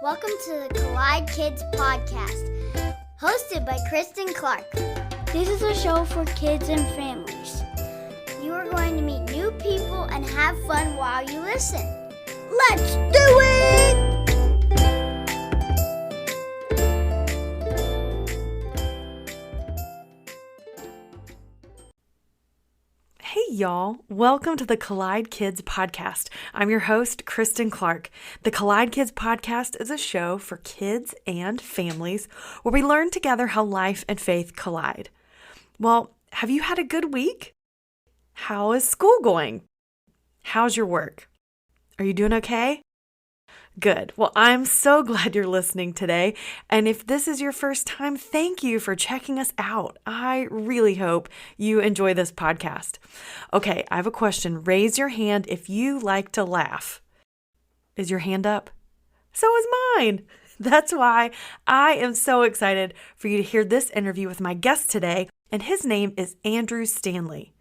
Welcome to the Collide Kids podcast, hosted by Christen Clark. This is a show for kids and families. You are going to meet new people and have fun while you listen. Let's do it! Hey y'all, welcome to the Collide Kids podcast. I'm your host, Christen Clark. The Collide Kids podcast is a show for kids and families where we learn together how life and faith collide. Well, have you had a good week? How is school going? How's your work? Are you doing okay? Good. Well, I'm so glad you're listening today. And if this is your first time, thank you for checking us out. I really hope you enjoy this podcast. Okay, I have a question. Raise your hand if you like to laugh. Is your hand up? So is mine. That's why I am so excited for you to hear this interview with my guest today, and his name is Andrew Stanley.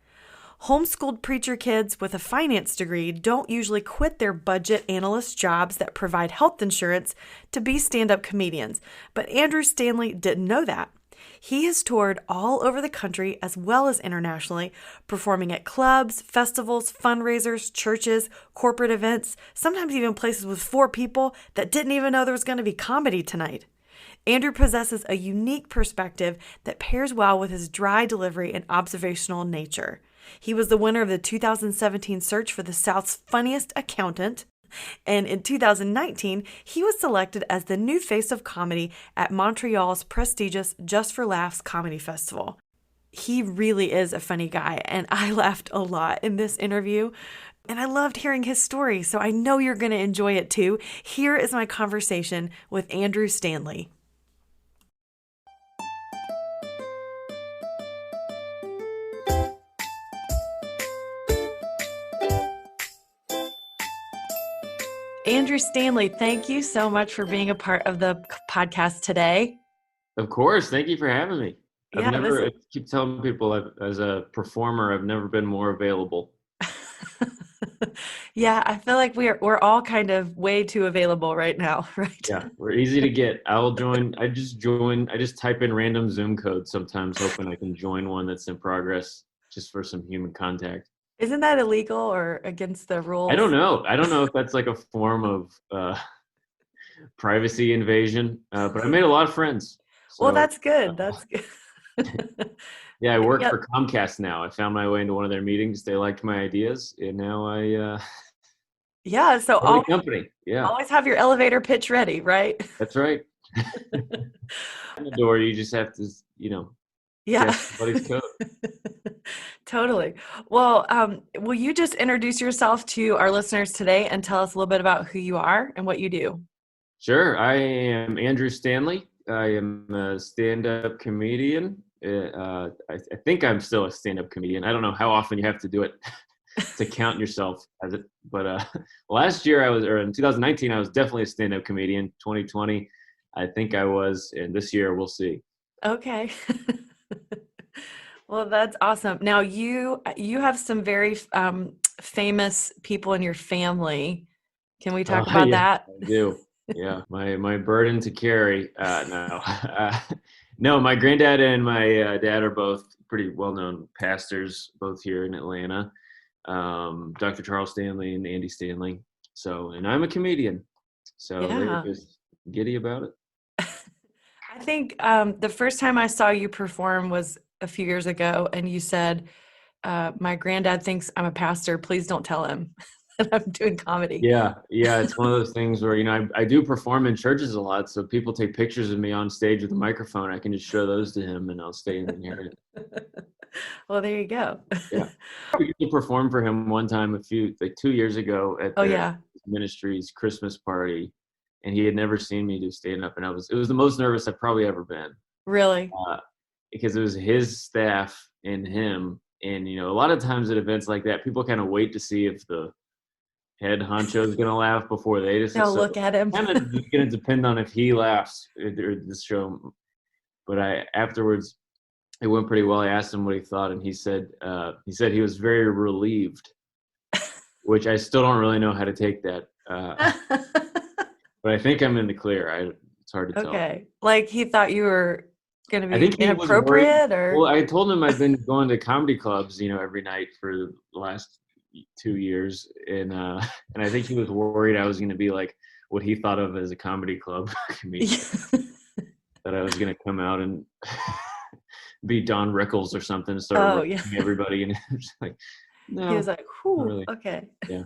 Homeschooled preacher kids with a finance degree don't usually quit their budget analyst jobs that provide health insurance to be stand-up comedians, but Andrew Stanley didn't know that. He has toured all over the country as well as internationally, performing at clubs, festivals, fundraisers, churches, corporate events, sometimes even places with 4 people that didn't even know there was going to be comedy tonight. Andrew possesses a unique perspective that pairs well with his dry delivery and observational nature. He was the winner of the 2017 search for the South's Funniest Accountant, and in 2019, he was selected as the new face of comedy at Montreal's prestigious Just for Laughs Comedy Festival. He really is a funny guy, and I laughed a lot in this interview, and I loved hearing his story, so I know you're going to enjoy it too. Here is my conversation with Andrew Stanley. Andrew Stanley, thank you so much for being a part of the podcast today. Of course. Thank you for having me. Yeah, I keep telling people as a performer, I've never been more available. Yeah, I feel like we're all kind of way too available right now, right? Yeah, we're easy to get. I just type in random Zoom code sometimes, hoping I can join one that's in progress just for some human contact. Isn't that illegal or against the rules? I don't know. I don't know if that's like a form of privacy invasion, but I made a lot of friends. Well, that's good. That's good. Yeah, I work for Comcast now. I found my way into one of their meetings. They liked my ideas, and now yeah. So company. Yeah, always have your elevator pitch ready, right? That's right. In the door, you just have to, Yeah. somebody's code. Totally. Well, will you just introduce yourself to our listeners today and tell us a little bit about who you are and what you do? Sure. I am Andrew Stanley. I am a stand-up comedian. I think I'm still a stand-up comedian. I don't know how often you have to do it to count yourself as it. But last year in 2019, I was definitely a stand-up comedian. 2020, I think I was, and this year we'll see. Okay. Well, that's awesome. Now you have some very famous people in your family. Can we talk about that? I do. Yeah, my burden to carry. No, no. My granddad and my dad are both pretty well-known pastors, both here in Atlanta. Dr. Charles Stanley and Andy Stanley. And I'm a comedian. So they're just giddy about it. I think the first time I saw you perform was a few years ago, and you said, my granddad thinks I'm a pastor. Please don't tell him that I'm doing comedy. Yeah. It's one of those things where, I do perform in churches a lot. So people take pictures of me on stage with a microphone. I can just show those to him and I'll stay in here. Well, there you go. Yeah. We used to perform for him one time 2 years ago at the ministry's Christmas party. And he had never seen me do stand-up. And it was the most nervous I've probably ever been. Really? Because it was his staff and him. And, a lot of times at events like that, people kind of wait to see if the head honcho is going to laugh before they just look at him. Kind of going to depend on if he laughs or this show. But afterwards, it went pretty well. I asked him what he thought, and he said he was very relieved, which I still don't really know how to take that. but I think I'm in the clear. It's hard to tell. Okay. Like he thought you were going to I be think he was worried. inappropriate or? Well, I told him I've been going to comedy clubs, every night for the last 2 years, and I think he was worried I was going to be like what he thought of as a comedy club comedian. That I was going to come out and be Don Rickles or something and start roasting everybody, and it's like, no, he was like, "Whew, really. Okay." Yeah.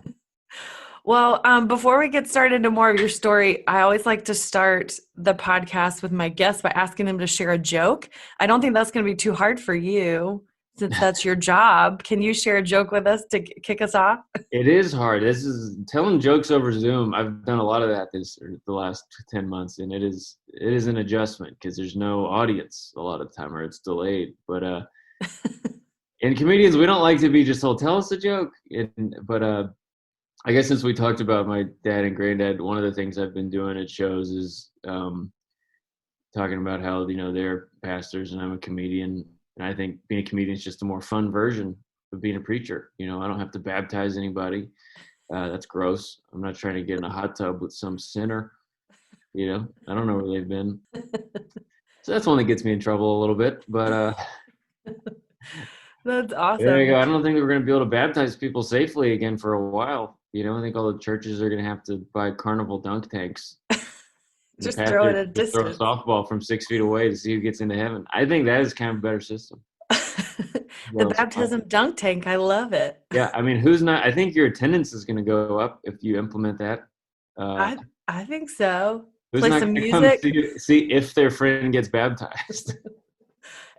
Well, before we get started into more of your story, I always like to start the podcast with my guests by asking them to share a joke. I don't think that's going to be too hard for you since that's your job. Can you share a joke with us to kick us off? It is hard. This is telling jokes over Zoom. I've done a lot of that the last 10 months, and it is an adjustment because there's no audience a lot of the time, or it's delayed. But and comedians, we don't like to be just told, tell us a joke. But I guess since we talked about my dad and granddad, one of the things I've been doing at shows is talking about how they're pastors and I'm a comedian, and I think being a comedian is just a more fun version of being a preacher. I don't have to baptize anybody. That's gross. I'm not trying to get in a hot tub with some sinner. I don't know where they've been. So that's one that gets me in trouble a little bit. But that's awesome. There you go. I don't think that we're going to be able to baptize people safely again for a while. I think all the churches are going to have to buy carnival dunk tanks. Just throw it a distance. Throw a softball from 6 feet away to see who gets into heaven. I think that is kind of a better system. The baptism dunk tank. I love it. Yeah. I mean, who's not? I think your attendance is going to go up if you implement that. I think so. Who's Play not some gonna music. Come see if their friend gets baptized.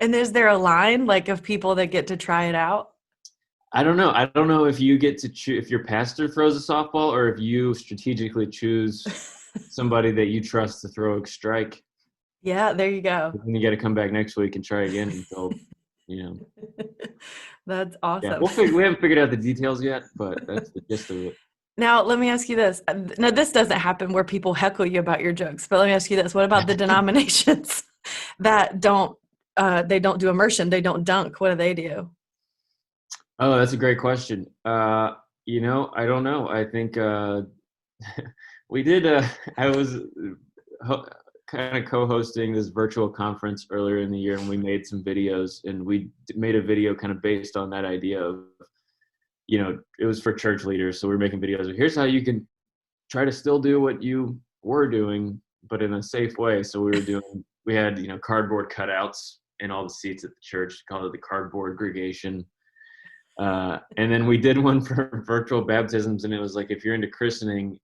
And is there a line of people that get to try it out? I don't know. I don't know if you get to choose if your pastor throws a softball or if you strategically choose somebody that you trust to throw a strike. Yeah, there you go. Then you got to come back next week and try again until, That's awesome. Yeah, we haven't figured out the details yet, but that's the gist of it. Now, let me ask you this. Now, this doesn't happen where people heckle you about your jokes, but let me ask you this. What about the denominations that don't do immersion? They don't dunk. What do they do? Oh, that's a great question. I don't know. I think we did. I was kind of co-hosting this virtual conference earlier in the year, and we made some videos, and we made a video kind of based on that idea of, it was for church leaders. So we're making videos of here's how you can try to still do what you were doing, but in a safe way. So we had, cardboard cutouts in all the seats at the church, called it the cardboard gregation. And then we did one for virtual baptisms, and it was like, if you're into christening,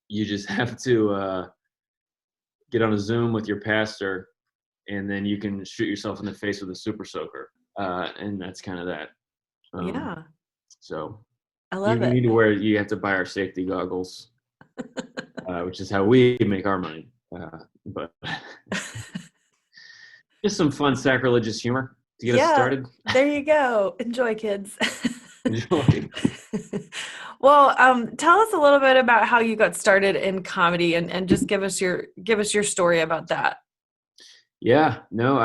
you just have to get on a Zoom with your pastor, and then you can shoot yourself in the face with a super soaker. And that's kind of that. Yeah. So I love it. You have to buy our safety goggles, which is how we make our money. But just some fun sacrilegious humor to get us started. There you go. Enjoy, kids. Enjoy. Well, tell us a little bit about how you got started in comedy, and just give us your story about that. Yeah, no,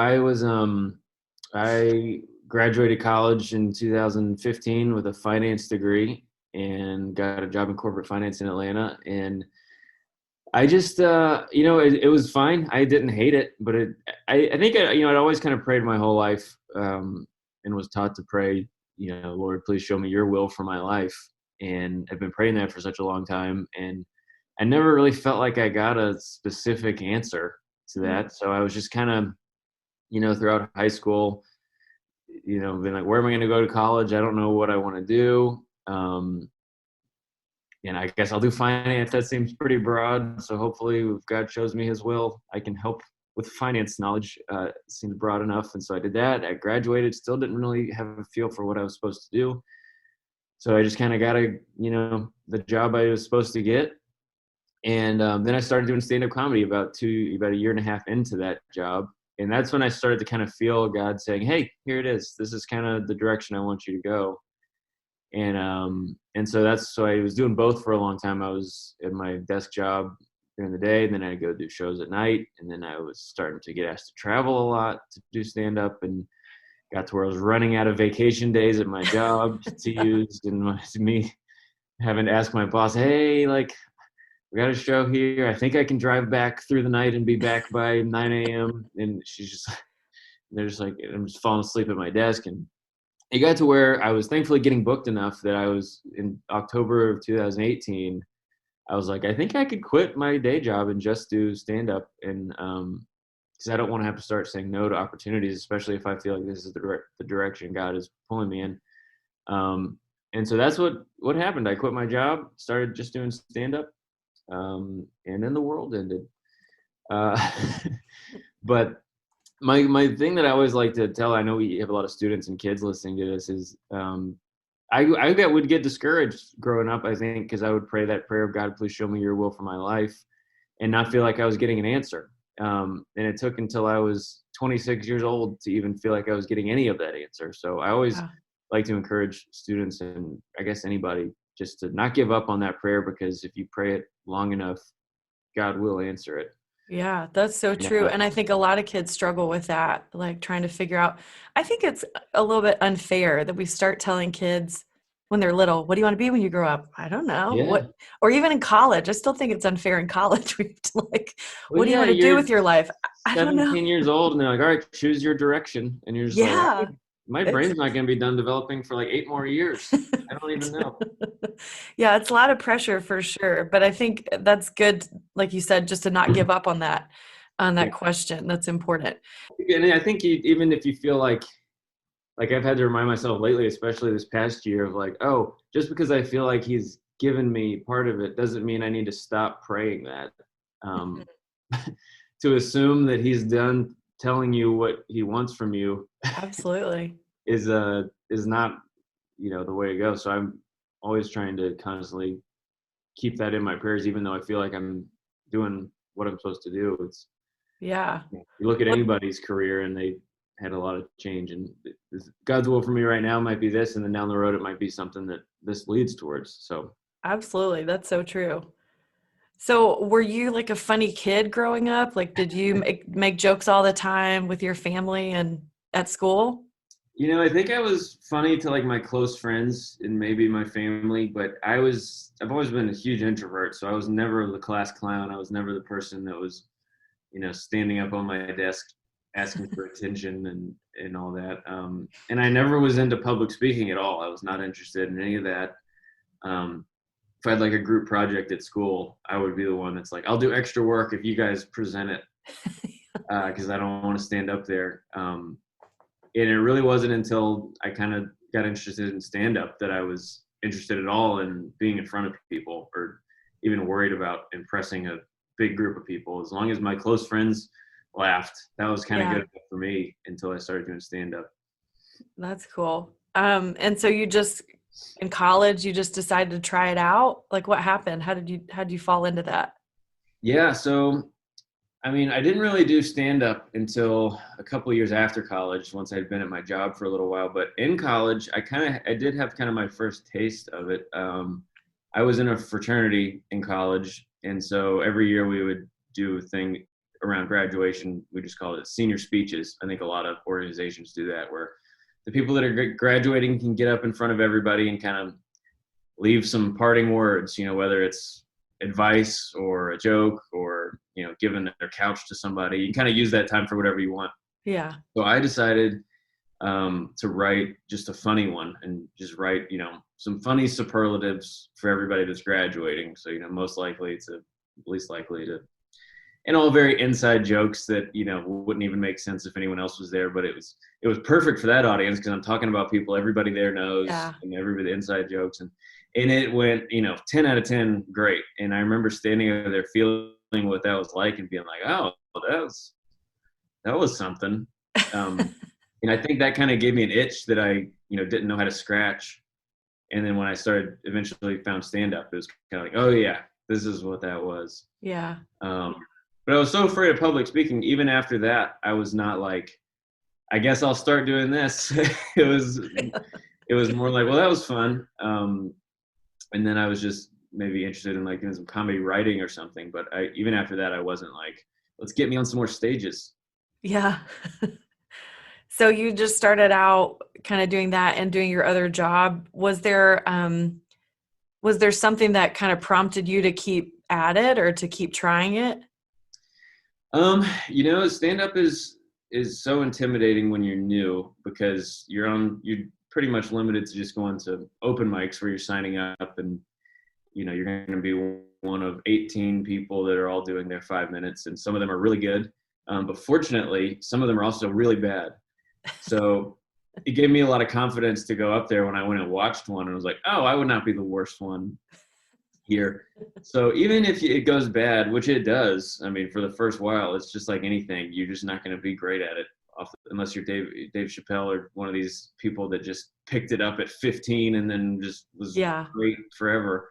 I graduated college in 2015 with a finance degree and got a job in corporate finance in Atlanta. And I just, it was fine. I didn't hate it, but I think, I'd always kind of prayed my whole life, and was taught to pray, Lord, please show me your will for my life. And I've been praying that for such a long time. And I never really felt like I got a specific answer to that. So I was just kind of, throughout high school, been like, where am I going to go to college? I don't know what I want to do. And I guess I'll do finance. That seems pretty broad. So hopefully if God shows me his will, I can help with finance knowledge. It seems broad enough. And so I did that. I graduated, still didn't really have a feel for what I was supposed to do. So I just kind of got the job I was supposed to get. And then I started doing stand-up comedy about a year and a half into that job. And that's when I started to kind of feel God saying, hey, here it is. This is kind of the direction I want you to go. And so I was doing both for a long time. I was at my desk job during the day, and then I'd go do shows at night. And then I was starting to get asked to travel a lot to do stand-up, and got to where I was running out of vacation days at my job to use, and me having to ask my boss, hey, we got a show here. I think I can drive back through the night and be back by 9 a.m. And they're just like, I'm just falling asleep at my desk. And it got to where I was thankfully getting booked enough that I was in October of 2018. I was like, I think I could quit my day job and just do stand up. And, because I don't want to have to start saying no to opportunities, especially if I feel like this is the direction God is pulling me in. And so that's what happened. I quit my job, started just doing stand up, and then the world ended. But my thing that I always like to tell, I know we have a lot of students and kids listening to this, is I would get discouraged growing up, I think, because I would pray that prayer of, God, please show me your will for my life, and not feel like I was getting an answer. And it took until I was 26 years old to even feel like I was getting any of that answer. So I always like to encourage students, and I guess anybody, just to not give up on that prayer, because if you pray it long enough, God will answer it. Yeah, that's so true. And I think a lot of kids struggle with that, like trying to figure out. I think it's a little bit unfair that we start telling kids when they're little, what do you want to be when you grow up? I don't know. Yeah. What, or even in college. I still think it's unfair in college. We have to like, Well, what do you want to do with your life? I don't know. 17 years old, and they're like, all right, choose your direction. And you're just like, my brain's not going to be done developing for like 8 more years. I don't even know. Yeah, it's a lot of pressure for sure. But I think that's good, like you said, just to not give up on that question. That's important. And I think even if you feel like I've had to remind myself lately, especially this past year, of like, oh, just because I feel like he's given me part of it doesn't mean I need to stop praying that. To assume that he's done telling you what he wants from you Absolutely is not, the way to go. So I'm always trying to constantly keep that in my prayers, even though I feel like I'm doing what I'm supposed to do. You look at anybody's career and they had a lot of change, and God's will for me right now might be this, and then down the road it might be something that this leads towards. So absolutely, that's so true. So were you like a funny kid growing up? Like, did you make jokes all the time with your family and at school? I think I was funny to like my close friends and maybe my family, but I've always been a huge introvert. So I was never the class clown. I was never the person that was, standing up on my desk asking for attention and all that. And I never was into public speaking at all. I was not interested in any of that. If I had like a group project at school, I would be the one that's like, I'll do extra work if you guys present it, because I don't want to stand up there. And it really wasn't until I kind of got interested in stand-up that I was interested at all in being in front of people, or even worried about impressing a big group of people. As long as my close friends laughed, that was kind of good enough for me until I started doing stand-up. That's cool. And so in college, you just decided to try it out? Like, what happened? How did you fall into that? Yeah. So, I didn't really do stand-up until a couple of years after college, once I'd been at my job for a little while. But in college, I did have kind of my first taste of it. I was in a fraternity in college, and so every year we would do a thing around graduation. We just called it senior speeches. I think a lot of organizations do that, where the people that are graduating can get up in front of everybody and kind of leave some parting words, whether it's advice or a joke or, giving their couch to somebody. You can kind of use that time for whatever you want. Yeah. So I decided to write just a funny one, and just write, some funny superlatives for everybody that's graduating. So, most likely to least likely to, and all very inside jokes that, wouldn't even make sense if anyone else was there. But it was perfect for that audience, because I'm talking about people everybody there knows, and everybody inside jokes. And it went, 10 out of 10, great. And I remember standing over there feeling what that was like and being like, oh, that was something. And I think that kind of gave me an itch that I, didn't know how to scratch. And then when I eventually found stand-up, it was kind of like, oh yeah, this is what that was. Yeah. But I was so afraid of public speaking. Even after that, I was not like, I guess I'll start doing this. It was more like, well, that was fun. And then I was just maybe interested in like doing some comedy writing or something. But even after that, I wasn't like, let's get me on some more stages. Yeah. So you just started out kind of doing that and doing your other job. Was there something that kind of prompted you to keep at it or to keep trying it? Stand up is so intimidating when you're new because you're pretty much limited to just going to open mics where you're signing up and you're going to be one of 18 people that are all doing their 5 minutes, and some of them are really good. But fortunately, some of them are also really bad. So it gave me a lot of confidence to go up there when I went and watched one and was like, oh, I would not be the worst one here. So even if it goes bad, which it does, I mean, for the first while, it's just like anything. You're just not going to be great at it unless you're Dave Chappelle or one of these people that just picked it up at 15 and then just was great forever.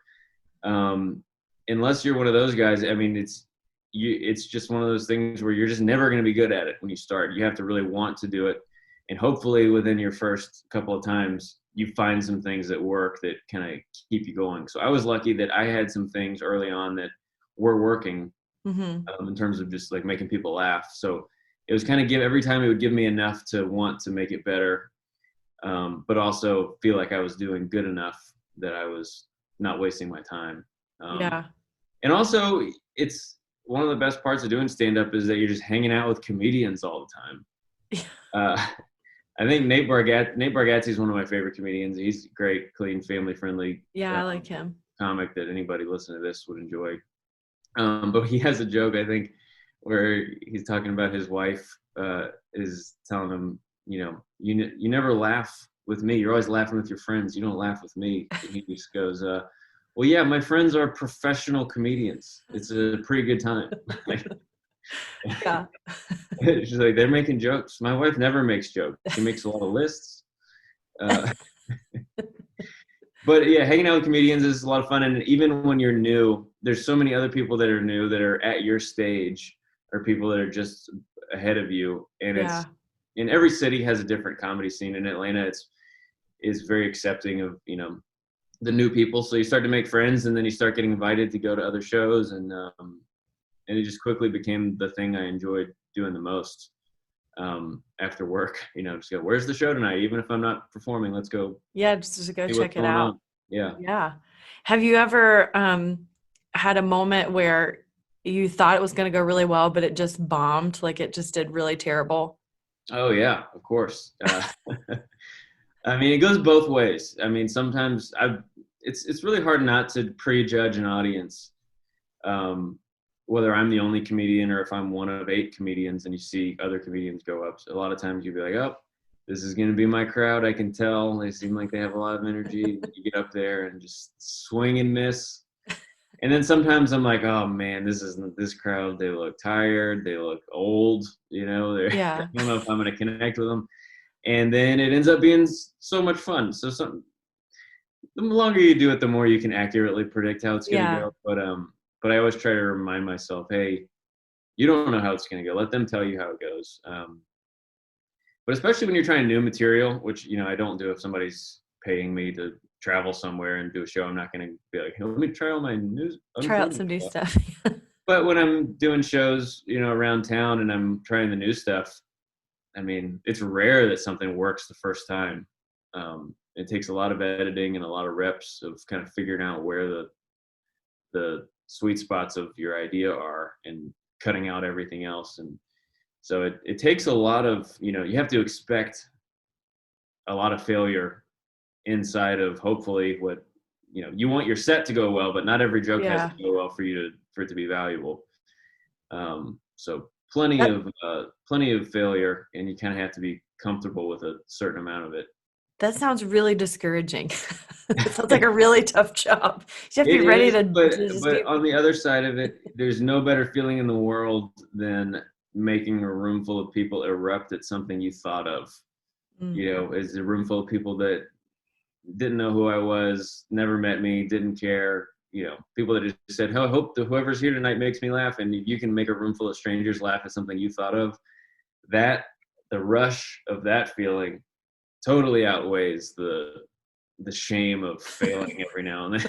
Unless you're one of those guys, I mean, it's just one of those things where you're just never going to be good at it when you start. You have to really want to do it. And hopefully within your first couple of times, you find some things that work that kind of keep you going. So I was lucky that I had some things early on that were working in terms of just like making people laugh. So it was kind of every time it would give me enough to want to make it better, but also feel like I was doing good enough that I was not wasting my time. And also it's one of the best parts of doing stand-up is that you're just hanging out with comedians all the time. I think Nate Bargatze is one of my favorite comedians. He's great, clean, family-friendly. Yeah, I like him. Comic that anybody listening to this would enjoy. But he has a joke, I think, where he's talking about his wife is telling him, you never laugh with me. You're always laughing with your friends. You don't laugh with me. And he just goes, well, yeah, my friends are professional comedians. It's a pretty good time. Yeah. She's like, they're making jokes. My wife never makes jokes. She makes a lot of lists. But yeah, hanging out with comedians is a lot of fun. And even when you're new, there's so many other people that are new that are at your stage or people that are just ahead of you. And it's in every city has a different comedy scene. In Atlanta, is very accepting of, the new people. So you start to make friends and then you start getting invited to go to other shows. And it just quickly became the thing I enjoyed doing the most after work. Just go, where's the show tonight? Even if I'm not performing, let's go. Yeah, just to go check it out. On. Yeah. Yeah. Have you ever had a moment where you thought it was going to go really well, but it just bombed? Like it just did really terrible? Oh, yeah, of course. I mean, it goes both ways. I mean, sometimes it's really hard not to prejudge an audience. Whether I'm the only comedian or if I'm one of 8 comedians and you see other comedians go up. So a lot of times you'll be like, oh, this is going to be my crowd. I can tell. They seem like they have a lot of energy. You get up there and just swing and miss. And then sometimes I'm like, oh man, this crowd. They look tired. They look old. I don't know if I'm going to connect with them. And then it ends up being so much fun. So the longer you do it, the more you can accurately predict how it's going to go. But I always try to remind myself, hey, you don't know how it's going to go. Let them tell you how it goes. But especially when you're trying new material, which, I don't do if somebody's paying me to travel somewhere and do a show. I'm not going to be like, hey, let me try all my news. Try out some new stuff. But when I'm doing shows, around town and I'm trying the new stuff, I mean, it's rare that something works the first time. It takes a lot of editing and a lot of reps of kind of figuring out where the sweet spots of your idea are and cutting out everything else. And so it takes a lot of, you have to expect a lot of failure inside of hopefully what, you want your set to go well, but not every joke has to go well for it to be valuable. So plenty of failure, and you kind of have to be comfortable with a certain amount of it. That sounds really discouraging. It sounds like a really tough job. You have to be ready to. But on the other side of it, there's no better feeling in the world than making a room full of people erupt at something you thought of. Is a room full of people that didn't know who I was, never met me, didn't care. People that just said, oh, I hope whoever's here tonight makes me laugh. And you can make a room full of strangers laugh at something you thought of. The rush of that feeling totally outweighs the shame of failing every now and then.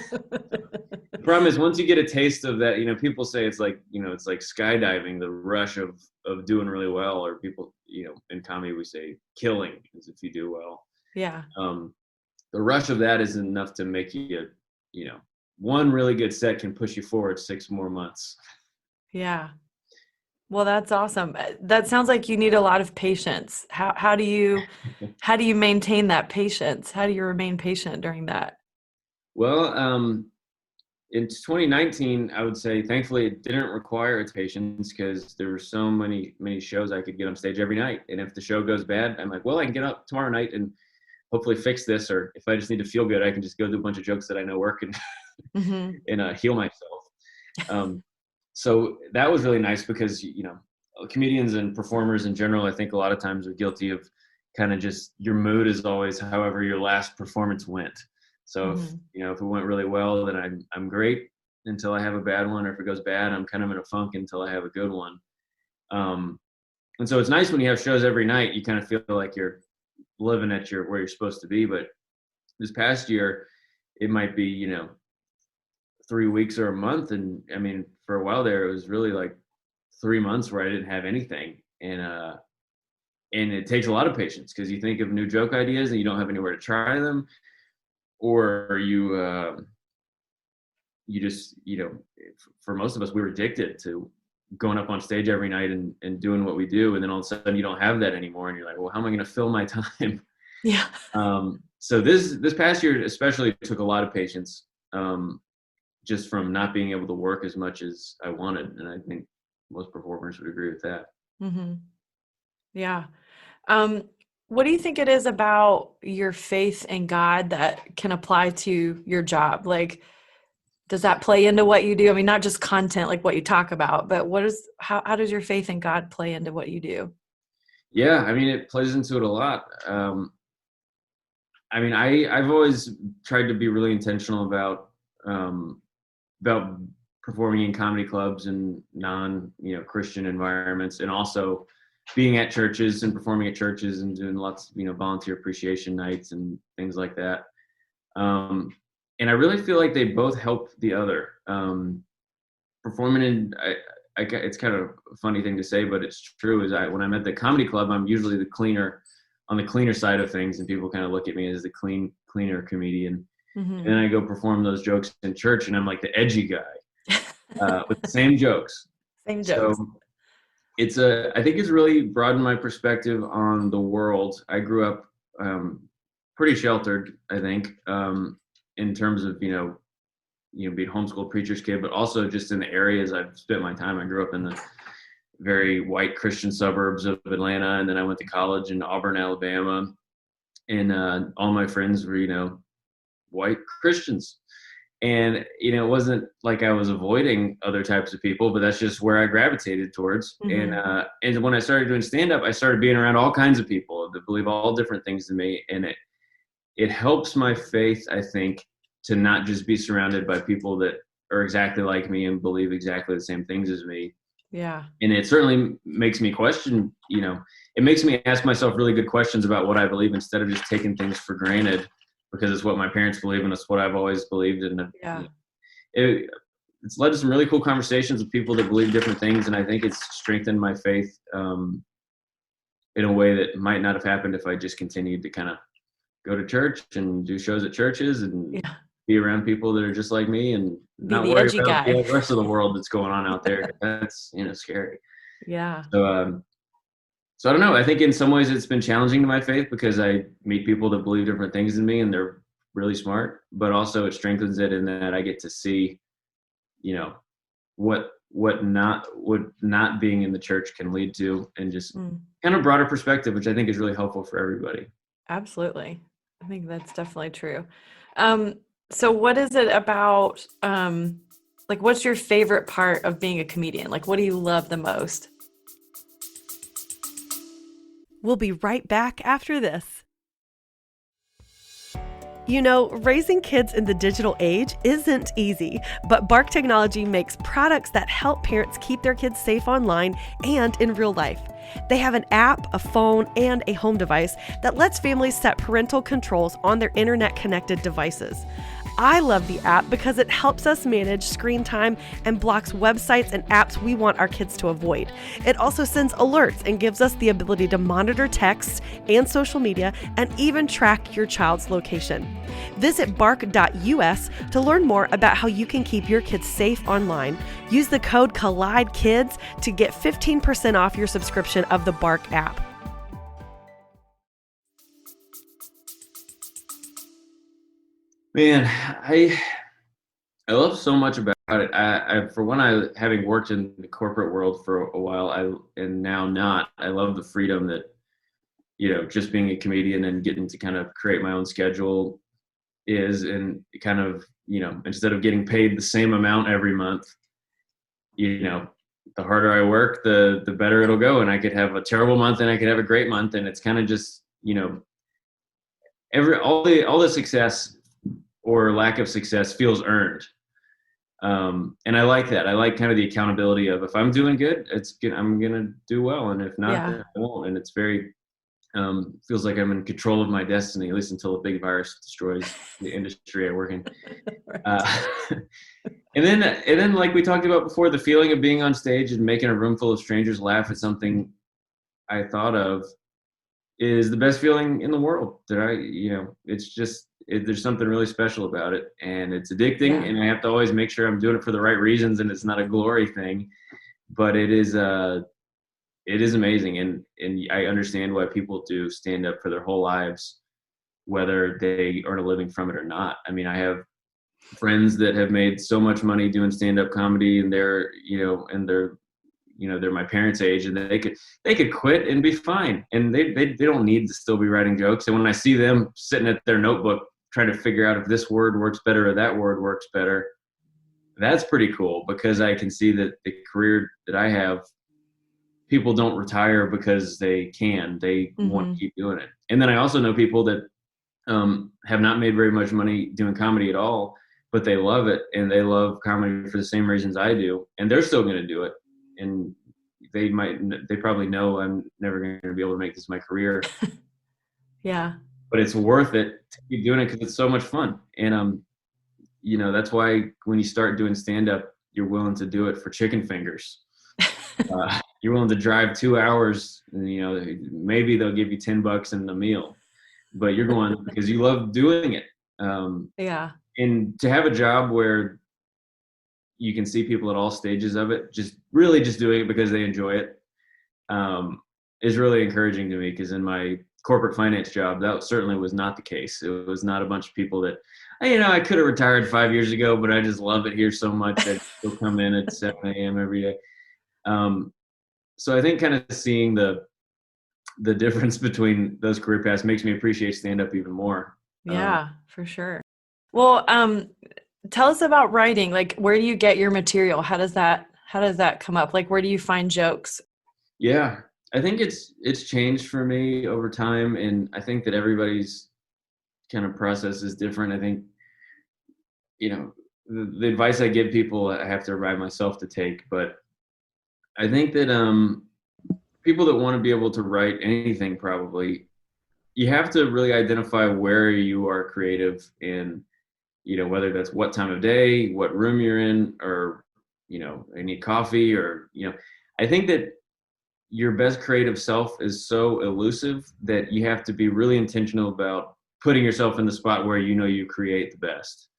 The problem is once you get a taste of that, people say it's like, it's like skydiving, the rush of doing really well, or people, in comedy we say killing is if you do well. Yeah. The rush of that is enough to make you, one really good set can push you forward 6 more months. Yeah. Well, that's awesome. That sounds like you need a lot of patience. How do you maintain that patience? How do you remain patient during that? Well, in 2019, I would say, thankfully, it didn't require its patience because there were so many shows I could get on stage every night. And if the show goes bad, I'm like, well, I can get up tomorrow night and hopefully fix this. Or if I just need to feel good, I can just go do a bunch of jokes that I know work and and heal myself. So that was really nice because, comedians and performers in general, I think a lot of times are guilty of kind of just your mood is always however your last performance went. So if it went really well, then I'm great until I have a bad one, or if it goes bad, I'm kind of in a funk until I have a good one. And so it's nice when you have shows every night, you kind of feel like you're living at where you're supposed to be. But this past year, it might be, 3 weeks or a month. And I mean, for a while there, it was really like 3 months where I didn't have anything. And it takes a lot of patience because you think of new joke ideas and you don't have anywhere to try them, or you just, for most of us, we were addicted to going up on stage every night and doing what we do. And then all of a sudden you don't have that anymore. And you're like, well, how am I going to fill my time? Yeah. So this past year especially took a lot of patience, just from not being able to work as much as I wanted. And I think most performers would agree with that. Mm-hmm. Yeah. What do you think it is about your faith in God that can apply to your job? Like, does that play into what you do? I mean, not just content, like what you talk about, but how does your faith in God play into what you do? Yeah. I mean, it plays into it a lot. I mean, I've always tried to be really intentional about performing in comedy clubs and Christian environments, and also being at churches and performing at churches and doing lots of, volunteer appreciation nights and things like that. And I really feel like they both help the other. Performing in, it's kind of a funny thing to say, but it's true, is when I'm at the comedy club, I'm usually on the cleaner side of things, and people kind of look at me as the cleaner comedian. And then I go perform those jokes in church and I'm like the edgy guy with the same jokes. Same jokes. So I think it's really broadened my perspective on the world. I grew up pretty sheltered, I think, in terms of, being homeschooled preacher's kid, but also just in the areas I've spent my time. I grew up in the very white Christian suburbs of Atlanta, and then I went to college in Auburn, Alabama, and all my friends were, white Christians. And, it wasn't like I was avoiding other types of people, but that's just where I gravitated towards. And when I started doing stand-up, I started being around all kinds of people that believe all different things than me. And it helps my faith, I think, to not just be surrounded by people that are exactly like me and believe exactly the same things as me. Yeah. And it certainly makes me question, it makes me ask myself really good questions about what I believe, instead of just taking things for granted because it's what my parents believe and it's what I've always believed. And it's led to some really cool conversations with people that believe different things. And I think it's strengthened my faith in a way that might not have happened if I just continued to kind of go to church and do shows at churches and be around people that are just like me and not worry about the rest of the world that's going on out there. That's, scary. Yeah. So I don't know. I think in some ways it's been challenging to my faith because I meet people that believe different things than me and they're really smart, but also it strengthens it in that I get to see, what not being in the church can lead to, and just kind of broader perspective, which I think is really helpful for everybody. Absolutely. I think that's definitely true. So what is it about, what's your favorite part of being a comedian? Like, what do you love the most? We'll be right back after this. Raising kids in the digital age isn't easy, but Bark Technology makes products that help parents keep their kids safe online and in real life. They have an app, a phone, and a home device that lets families set parental controls on their internet-connected devices. I love the app because it helps us manage screen time and blocks websites and apps we want our kids to avoid. It also sends alerts and gives us the ability to monitor texts and social media and even track your child's location. Visit bark.us to learn more about how you can keep your kids safe online. Use the code COLLIDEKIDS to get 15% off your subscription of the Bark app. Man, I love so much about it. For one, having worked in the corporate world for a while, and now not. I love the freedom that, just being a comedian and getting to kind of create my own schedule is, and kind of, instead of getting paid the same amount every month, the harder I work, the better it'll go. And I could have a terrible month and I could have a great month. And it's kind of just, all the success or lack of success feels earned. And I like that. I like kind of the accountability of, if I'm doing good, I'm going to do well. And if not, then I won't. And it's very, feels like I'm in control of my destiny, at least until a big virus destroys the industry I work in. And then like we talked about before, the feeling of being on stage and making a room full of strangers laugh at something I thought of is the best feeling in the world. It's just, there's something really special about it, and it's addicting, and I have to always make sure I'm doing it for the right reasons, and it's not a glory thing, but it is amazing. And I understand why people do stand up for their whole lives, whether they earn a living from it or not. I mean, I have friends that have made so much money doing stand-up comedy, and they're my parents' age, and they could quit and be fine, and they don't need to still be writing jokes. And when I see them sitting at their notebook trying to figure out if this word works better or that word works better, that's pretty cool, because I can see that the career that I have, people don't retire because they want to keep doing it. And then I also know people that have not made very much money doing comedy at all, but they love it, and they love comedy for the same reasons I do, and they're still going to do it. And they probably know I'm never going to be able to make this my career. Yeah. But it's worth it to keep doing it because it's so much fun. And, that's why when you start doing stand-up, you're willing to do it for chicken fingers. You're willing to drive 2 hours, and, maybe they'll give you $10 and a meal, but you're going because you love doing it. And to have a job where you can see people at all stages of it, just doing it because they enjoy it, is really encouraging to me. Because in my corporate finance job, that certainly was not the case. It was not a bunch of people that, I could have retired 5 years ago, but I just love it here so much that they'll come in at 7 a.m. every day. So I think kind of seeing the difference between those career paths makes me appreciate stand-up even more. Yeah, for sure. Well, tell us about writing. Like, where do you get your material? How does that come up? Like, where do you find jokes? Yeah, I think it's changed for me over time, and I think that everybody's kind of process is different. I think, the advice I give people, I have to remind myself to take, but I think that people that want to be able to write anything, probably, you have to really identify where you are creative in, whether that's what time of day, what room you're in, or, I need coffee, or, I think that your best creative self is so elusive that you have to be really intentional about putting yourself in the spot where you create the best.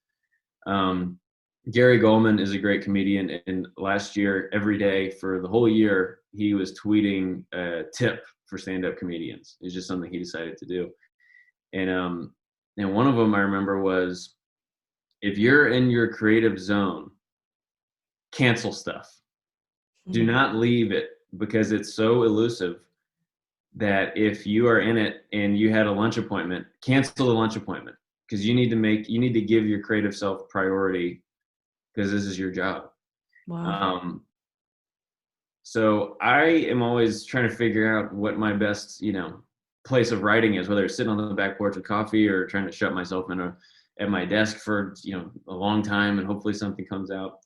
Gary Goldman is a great comedian, and last year, every day for the whole year, he was tweeting a tip for stand-up comedians. It's just something he decided to do. And one of them I remember was, if you're in your creative zone, cancel stuff. Do not leave it, because it's so elusive that if you are in it and you had a lunch appointment, cancel the lunch appointment, because you need to give your creative self priority, because this is your job. Wow. So I am always trying to figure out what my best, place of writing is, whether it's sitting on the back porch with coffee or trying to shut myself at my desk for, a long time, and hopefully something comes out.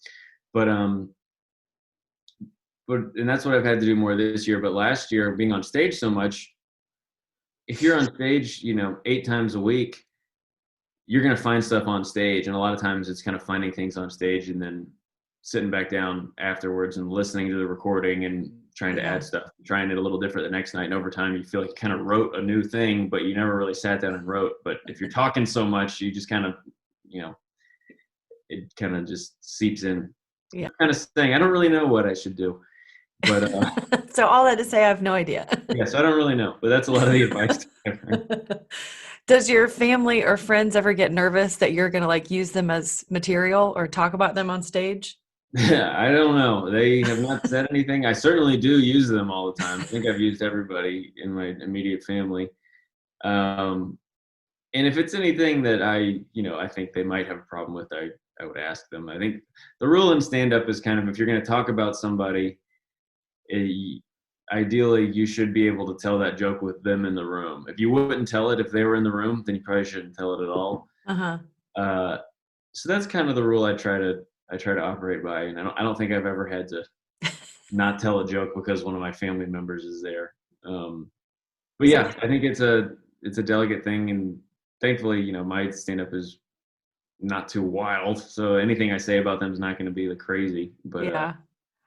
But and that's what I've had to do more this year. But last year, being on stage so much, if you're on stage, 8 times a week, you're going to find stuff on stage. And a lot of times it's kind of finding things on stage and then sitting back down afterwards and listening to the recording and trying to add stuff, trying it a little different the next night. And over time, you feel like you kind of wrote a new thing, but you never really sat down and wrote. But if you're talking so much, you just kind of, it kind of just seeps in. Yeah. I'm kind of saying, I don't really know what I should do. But so all that to say, I have no idea. Yeah, so I don't really know, but that's a lot of the advice. Does your family or friends ever get nervous that you're going to like use them as material or talk about them on stage? Yeah, I don't know. They have not said anything. I certainly do use them all the time. I think I've used everybody in my immediate family. And if it's anything that I think they might have a problem with, I would ask them. I think the rule in stand-up is kind of, if you're going to talk about somebody, ideally you should be able to tell that joke with them in the room. If you wouldn't tell it if they were in the room, then you probably shouldn't tell it at all. So that's kind of the rule I try to operate by, and I don't think I've ever had to not tell a joke because one of my family members is there. But yeah, I think it's a delicate thing, and thankfully, my stand-up is not too wild, so anything I say about them is not going to be the crazy. But yeah.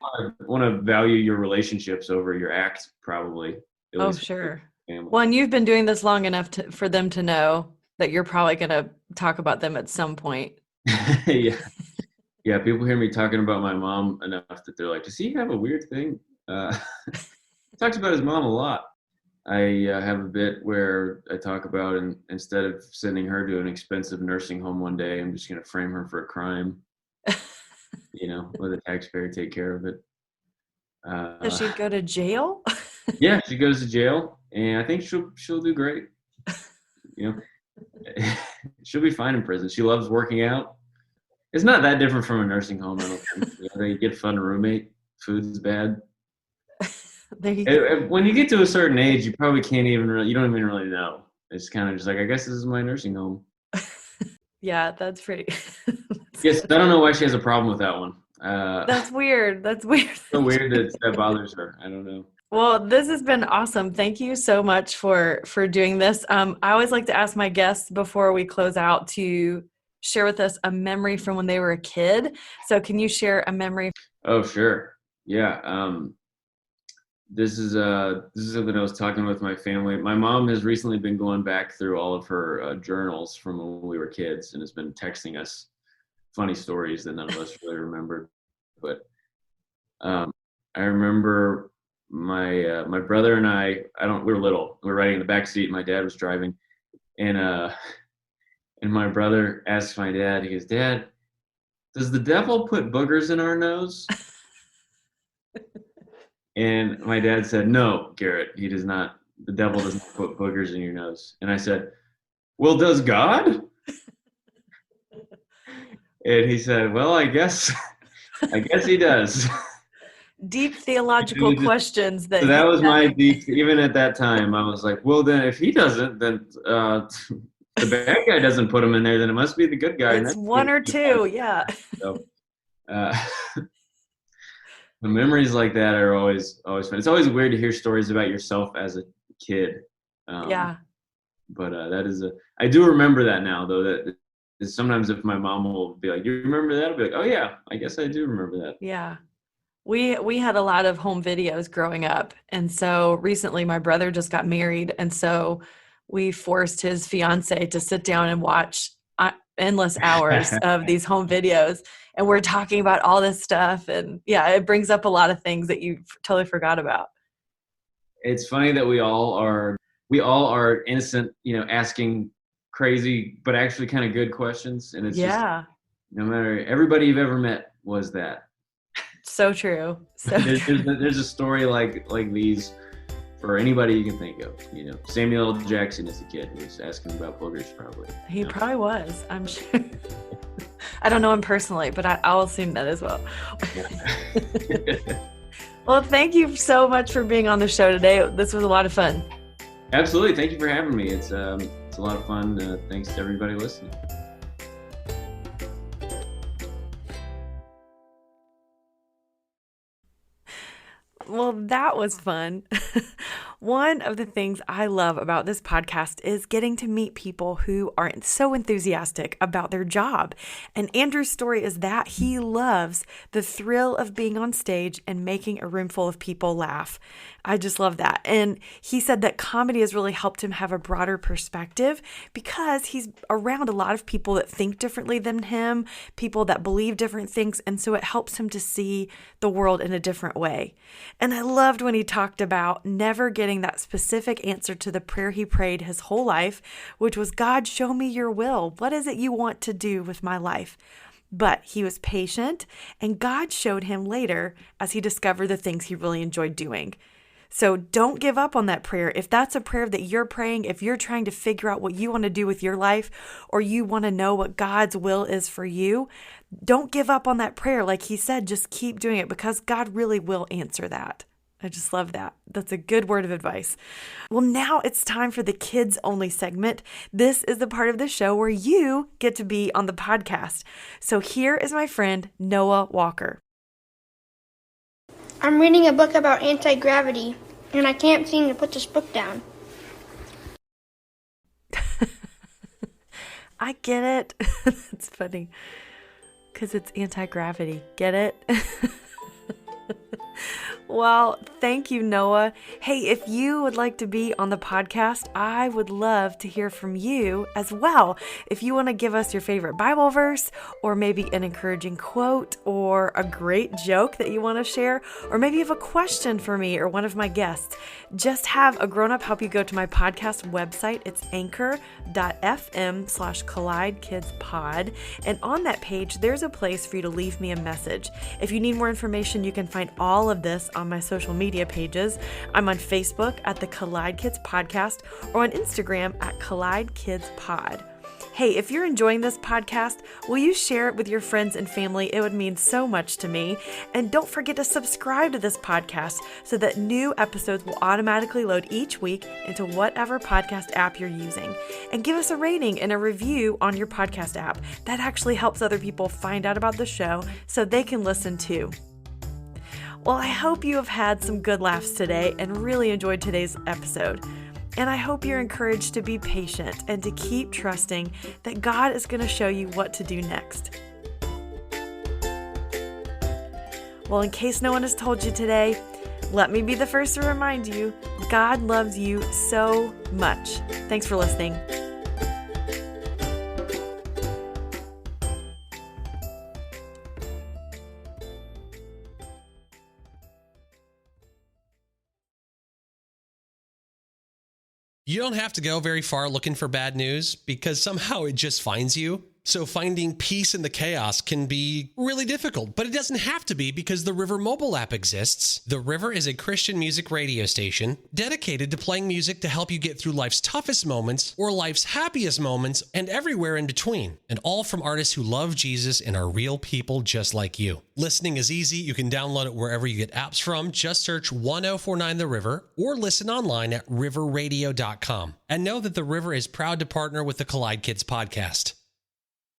I want to value your relationships over your act, probably. Oh, sure. Well, and you've been doing this long enough for them to know that you're probably going to talk about them at some point. Yeah. People hear me talking about my mom enough that they're like, does he have a weird thing? He talks about his mom a lot. I have a bit where I talk about, and instead of sending her to an expensive nursing home one day, I'm just going to frame her for a crime. Let the taxpayer take care of it. Does she go to jail? Yeah, she goes to jail, and I think she'll do great. She'll be fine in prison. She loves working out. It's not that different from a nursing home, I don't think. They get fun roommate. Food's bad. When you get to a certain age, you probably can't even you don't even really know. It's kind of just like, I guess this is my nursing home. Yeah, that's pretty. Yes, I don't know why she has a problem with that one. That's weird. That's weird. So weird that bothers her. I don't know. Well, this has been awesome. Thank you so much for doing this. I always like to ask my guests before we close out to share with us a memory from when they were a kid. So can you share a memory? Oh, sure. Yeah. This is something I was talking with my family. My mom has recently been going back through all of her journals from when we were kids and has been texting us funny stories that none of us really remembered. But I remember my brother and we were little. We were riding in the back seat. My dad was driving, and my brother asked my dad. He goes, "Dad, does the devil put boogers in our nose?" And my dad said, "No, Garrett, he does not. The devil doesn't put boogers in your nose." And I said, "Well, does God?" And he said, "Well, I guess he does." Deep theological questions. So that was my deep. Even at that time, I was like, "Well, then if he doesn't, then the bad guy doesn't put him in there. Then it must be the good guy." It's one or two, yeah. So, the memories like that are always fun. It's always weird to hear stories about yourself as a kid. Yeah. But I do remember that now, though. That sometimes if my mom will be like, "You remember that?" I'll be like, "Oh yeah, I guess I do remember that." Yeah. We had a lot of home videos growing up. And so recently my brother just got married. And so we forced his fiance to sit down and watch endless hours of these home videos. And we're talking about all this stuff. And yeah, it brings up a lot of things that you totally forgot about. It's funny that we all are innocent, asking crazy, but actually kind of good questions. And it's just, no matter, everybody you've ever met was that. So true. So there's a story like these for anybody you can think of. Samuel L. Jackson as a kid, he was asking about boogers probably. He probably was, I'm sure. I don't know him personally, but I'll assume that as well. Well, thank you so much for being on the show today. This was a lot of fun. Absolutely. Thank you for having me. It's a lot of fun. Thanks to everybody listening. Well, that was fun. One of the things I love about this podcast is getting to meet people who are so enthusiastic about their job. And Andrew's story is that he loves the thrill of being on stage and making a room full of people laugh. I just love that. And he said that comedy has really helped him have a broader perspective because he's around a lot of people that think differently than him, people that believe different things. And so it helps him to see the world in a different way. And I loved when he talked about never getting that specific answer to the prayer he prayed his whole life, which was, God, show me your will. What is it you want to do with my life? But he was patient, and God showed him later as he discovered the things he really enjoyed doing. So don't give up on that prayer. If that's a prayer that you're praying, if you're trying to figure out what you want to do with your life, or you want to know what God's will is for you, don't give up on that prayer. Like he said, just keep doing it because God really will answer that. I just love that. That's a good word of advice. Well, now it's time for the kids only segment. This is the part of the show where you get to be on the podcast. So here is my friend, Noah Walker. I'm reading a book about anti-gravity, and I can't seem to put this book down. I get it. It's funny because it's anti-gravity. Get it? Well, thank you, Noah. Hey, if you would like to be on the podcast, I would love to hear from you as well. If you want to give us your favorite Bible verse, or maybe an encouraging quote, or a great joke that you want to share, or maybe you have a question for me or one of my guests, just have a grown-up help you go to my podcast website. It's anchor.fm/collidekidspod. And on that page, there's a place for you to leave me a message. If you need more information, you can find all of this on my social media pages. I'm on Facebook at the Collide Kids Podcast or on Instagram at Collide Kids Pod. Hey, if you're enjoying this podcast, will you share it with your friends and family? It would mean so much to me. And don't forget to subscribe to this podcast so that new episodes will automatically load each week into whatever podcast app you're using. And give us a rating and a review on your podcast app. That actually helps other people find out about the show so they can listen too. Well, I hope you have had some good laughs today and really enjoyed today's episode. And I hope you're encouraged to be patient and to keep trusting that God is going to show you what to do next. Well, in case no one has told you today, let me be the first to remind you, God loves you so much. Thanks for listening. You don't have to go very far looking for bad news because somehow it just finds you. So finding peace in the chaos can be really difficult, but it doesn't have to be because the River mobile app exists. The River is a Christian music radio station dedicated to playing music to help you get through life's toughest moments or life's happiest moments and everywhere in between. And all from artists who love Jesus and are real people just like you. Listening is easy. You can download it wherever you get apps from. Just search 1049 The River or listen online at riverradio.com. And know that The River is proud to partner with the Collide Kids podcast.